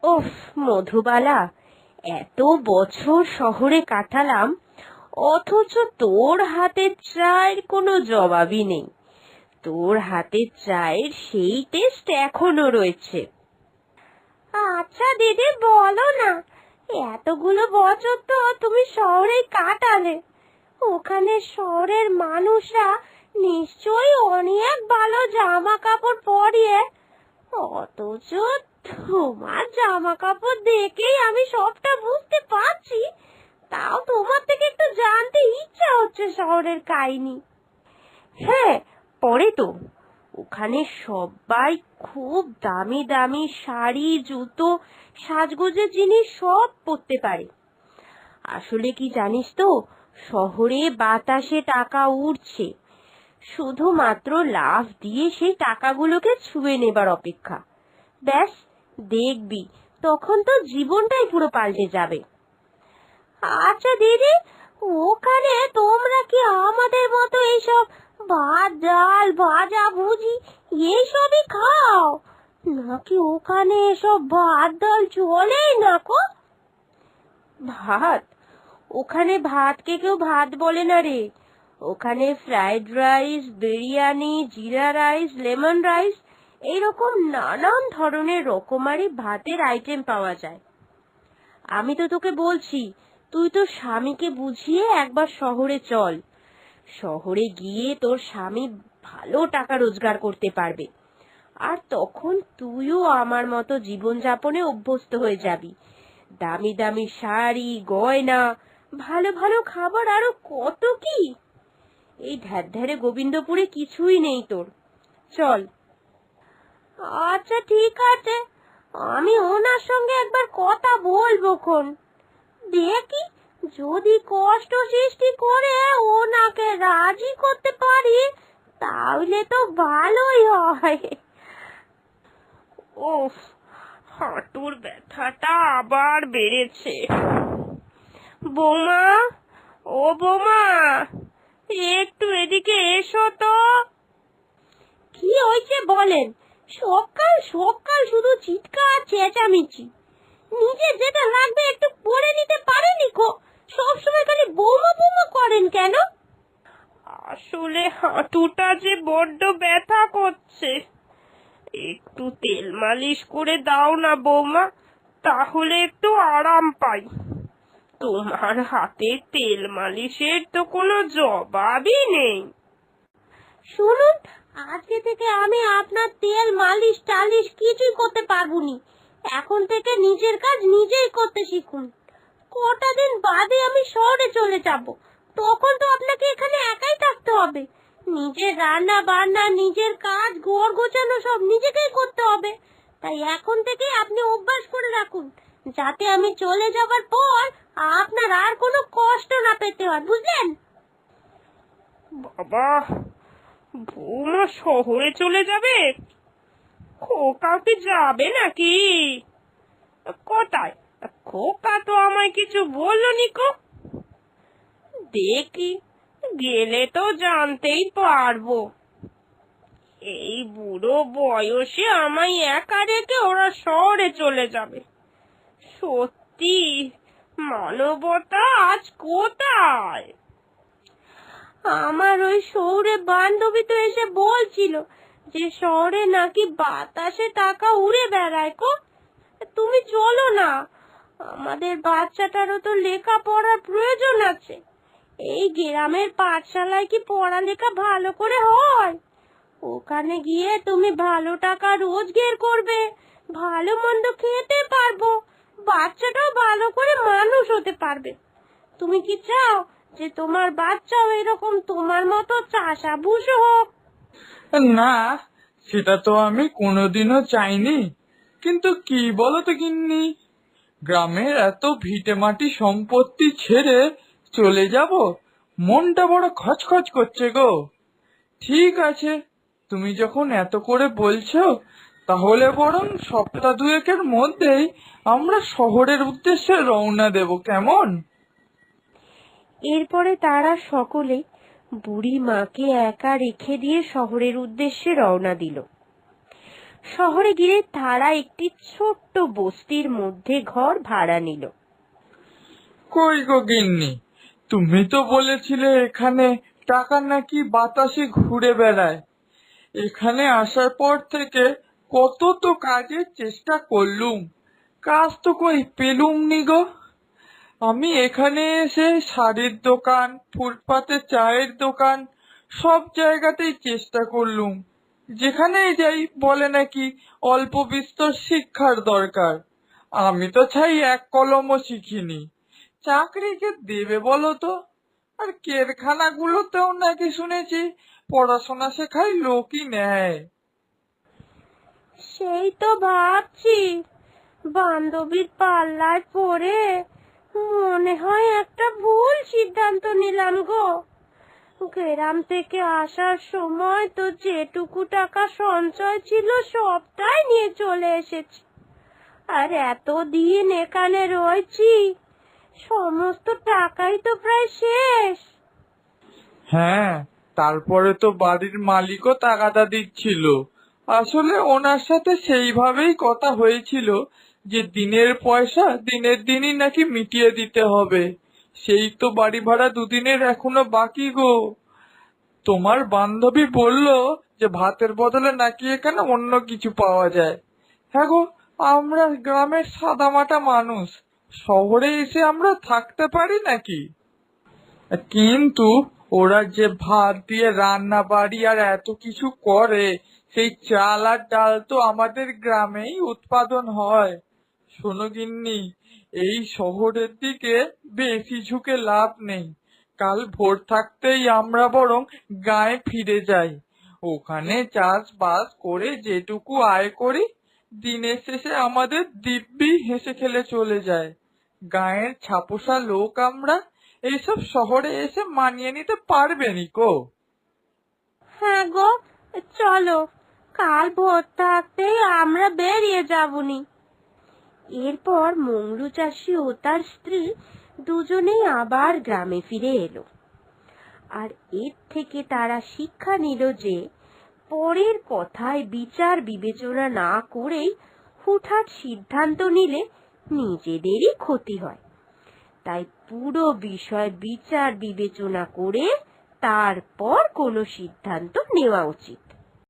ওফ মধুবালা, এত বছর শহরে কাটালাম, অথচ তোর হাতের চায়ের কোনো জবাবই নেই। তোর হাতের চায়ের সেই টেস্ট এখনো রয়েছে। আচ্ছা দিদি, বলো না, এতগুলো বছর তো তুমি শহরে কাটালে, ওখানে শহরের মানুষরা নিশ্চয়ই অনেক ভালো জামা কাপড় পরিয়ে, অথচ তোমার জামা কাপড় দেখেই আমি সবটা বুঝতে পারছি। তাও তোমার থেকে একটু জানতে ইচ্ছা হচ্ছে শহরের কাহিনী। হ্যাঁ, পরে তো। ওখানে সবাই খুব দামি দামি শাড়ি, জুতো, সাজগোজের জিনিস সব পরতে পারে। আসলে কি জানিস তো, শহরে বাতাসে টাকা উড়ছে, শুধুমাত্র লাফ দিয়ে সেই টাকাগুলোকে ছুঁয়ে নেবার অপেক্ষা। ব্যাস, দেখবি তখন তো জীবনটাই পুরো পাল্টে যাবে। আচ্ছা দিদি, ওখানে তোমরা কি আমাদের মতো এইসব ভাত ডাল ভাজা ভুজি এইসবই খাও, নাকি ওখানে এসব ভাত ডাল চলেই না কো? ভাত? ওখানে ভাতকে কেউ ভাত বলে না রে। ওখানে ফ্রাইড রাইস, বিরিয়ানি, জিরা রাইস, লেমন রাইস, এইরকম নানান ধরনের রকমারি ভাতের আইটেম পাওয়া যায়। আমি তো তোকে বলছি, তুই তোর স্বামীকে বুঝিয়ে একবার শহরে চল। শহরে গিয়ে তোর স্বামী ভালো টাকা রোজগার করতে পারবে, আর তখন তুইও আমার মতো জীবনযাপনে অভ্যস্ত হয়ে যাবি। দামি দামি শাড়ি, গয়না, ভালো ভালো খাবার, আরো কত কি! এই ধ্যারে গোবিন্দপুরে কিছুই নেই তোর। চল। আচ্ছা ঠিক আছে, আমি ওনার সঙ্গে একবার কথা বলবো খন। দেখি, যদি কষ্ট সৃষ্টি করে ওনাকে রাজি করতে পারি তাহলে তো ভালোই হয়। ওফ, হাঁটুর ব্যথাটা আবার বেড়েছে। বৌমা, ও বৌমা, একটু এদিকে এসো তো। কি হয়েছে বলেন? সকাল সকাল শুধু চিৎকার চেঁচামেচি। নিজে যেটা লাগবে একটু পরে নিতে পারেনি কো? সবসময় খালি বৌমা বৌমা করেন কেন? আসলে হাঁটুটা যে বড্ড ব্যথা করছে, একটু তেল মালিশ করে দাও না বৌমা, তাহলে একটু আরাম পাই। তোমার হাতে তেল মালিশের তো কোনো জবাবই নেই। শুনুন, আজকে থেকে আমি আপনার তেল মালিশ টালিশ কিছুই করতে পারবনি। এখন থেকে নিজের কাজ নিজেই করতে শিখুন। কটা দিন বাদে আমি শহরে চলে যাব, তখন তো আপনাকে এখানে একাই থাকতে হবে। নিজের রান্না বান্না, নিজের কাজ, ঘর গোছানো সব নিজেকেই করতে হবে। তাই এখন থেকে আপনি অভ্যাস করে রাখুন, যাতে আমি চলে যাবার পর আপনার আর কোনো কষ্ট না পেতে হয়, বুঝলেন? বাবা, বৌমা শহরে চলে যাবে? খোকা কি যাবে নাকি? কোথায়? খোকা তো আমায় কিছু বললো নিকো। দেখি, গেলে তো জানতেই পারবো। এই বুড়ো বয়সে আমায় একা রেখে ওরা শহরে চলে যাবে। সত্যি, মানবতা আজ কোথায়? আমার ওই শহরে বান্ধবী তো এসে বলছিল যে শহরে নাকি বাতাসে টাকা উড়ে বেড়ায় কো। তুমি চলো না, আমাদের বাচ্চাটারও তো লেখাপড়ার প্রয়োজন আছে। এই গ্রামের পাঠশালায় কি পড়ালেখা ভালো করে হয়? ওখানে গিয়ে তুমি ভালো টাকা রোজগার করবে, ভালো মন্দ খেতে পারবো, বাচ্চাটাও ভালো করে মানুষ হতে পারবে। তুমি কি চাও যে তোমার বাচ্চাও এরকম তোমার মতো চাষাভুষো হোক? না, সেটা তো আমি কোনোদিনও চাইনি। কিন্তু কি বলো তো গিন্নি, গ্রামের এত ভিটেমাটি সম্পত্তি ছেড়ে চলে যাব, মনটা বড় খচখচ করছে গো। ঠিক আছে, তুমি যখন এত করে বলছো, তাহলে বরং সপ্তাহ দুয়েকের মধ্যেই আমরা শহরের উদ্দেশ্যে রওনা দেব, কেমন? এরপরে তারা সকলে বুড়ি মাকে একা রেখে দিয়ে শহরের উদ্দেশ্যে রওনা দিল। শহরে গিয়ে তারা একটি ছোট্ট বস্তির মধ্যে ঘর ভাড়া নিল। কই গো গিন্নি, তুমি তো বলেছিলে এখানে টাকা নাকি বাতাসে ঘুরে বেড়ায়। এখানে আসার পর থেকে কত তো কাজের চেষ্টা করলুম, কাজ তো কই পেলুম নি গো। আমি এখানে এসে শাড়ির দোকান, ফুটপাতে চায়ের দোকান, সব জায়গাতেই চেষ্টা করলুম। যেখানেই যাই বলে নাকি অল্প বিস্তর শিক্ষার দরকার। আমি তো ছাই এক কলমও শিখিনি, চাকরি কে দেবে বলো তো? আর কারখানাগুলোতেও নাকি শুনেছি পড়াশোনা শেখায় লোকই নেয়। সেই তো ভাবছি, বান্ধবীর পাল্লায় পড়ে মনে হয় একটা ভুল সিদ্ধান্ত নিলাম গো। গ্রাম থেকে আসার সময় তো যেটুকু টাকা সঞ্চয় ছিল সবটাই নিয়ে চলে এসেছি, আর এতদিন এখানে রয়েছি, সমস্ত টাকাই তো প্রায় শেষ। হ্যাঁ, তারপরে তো বাড়ির মালিকও তাগাদা দিচ্ছিল। আসলে ওনার সাথে সেইভাবেই কথা হয়েছিল যে দিনের পয়সা দিনের দিনই নাকি মিটিয়ে দিতে হবে। সেই তো বাড়ি ভাড়া দুদিনের এখনো বাকি গো। তোমার বান্ধবী বলল যে ভাতের বদলে নাকি এখানে অন্য কিছু পাওয়া যায়। হ্যাঁ গো, আমরা গ্রামের সাদামাটা মানুষ, শহরে এসে আমরা থাকতে পারি নাকি? কিন্তু ওরা যে ভাত দিয়ে রান্না বাড়ি আর এত কিছু করে, সেই চাল আর ডাল তো আমাদের গ্রামেই উৎপাদন হয়। শোনো গিন্নি, এই শহরের দিকে বেশি ঝুঁকে লাভ নেই। কাল ভোর থাকতেই আমরা বরং গায়ে ফিরে যাই। ওখানে চাষবাস করে যেটুকু আয় করি, দিনের শেষে আমাদের দিব্যি হেসে খেলে চলে যায়। গায়ের ছাপোষা লোক আমরা, এইসব শহরে এসে মানিয়ে নিতে পারবে নিকো? হ্যাঁ গো, চলো, কাল ভোর থাকতেই আমরা বেরিয়ে যাবনি। এরপর মংলু চাষি ও তার স্ত্রী দুজনেই আবার গ্রামে ফিরে এলো। আর এর থেকে তারা শিক্ষা নিল যে পরের কথায় বিচার বিবেচনা না করেই হুটহাট সিদ্ধান্ত নিলে নিজেদেরই ক্ষতি হয়। তাই পুরো বিষয় বিচার বিবেচনা করে তারপর কোনো সিদ্ধান্ত নেওয়া উচিত।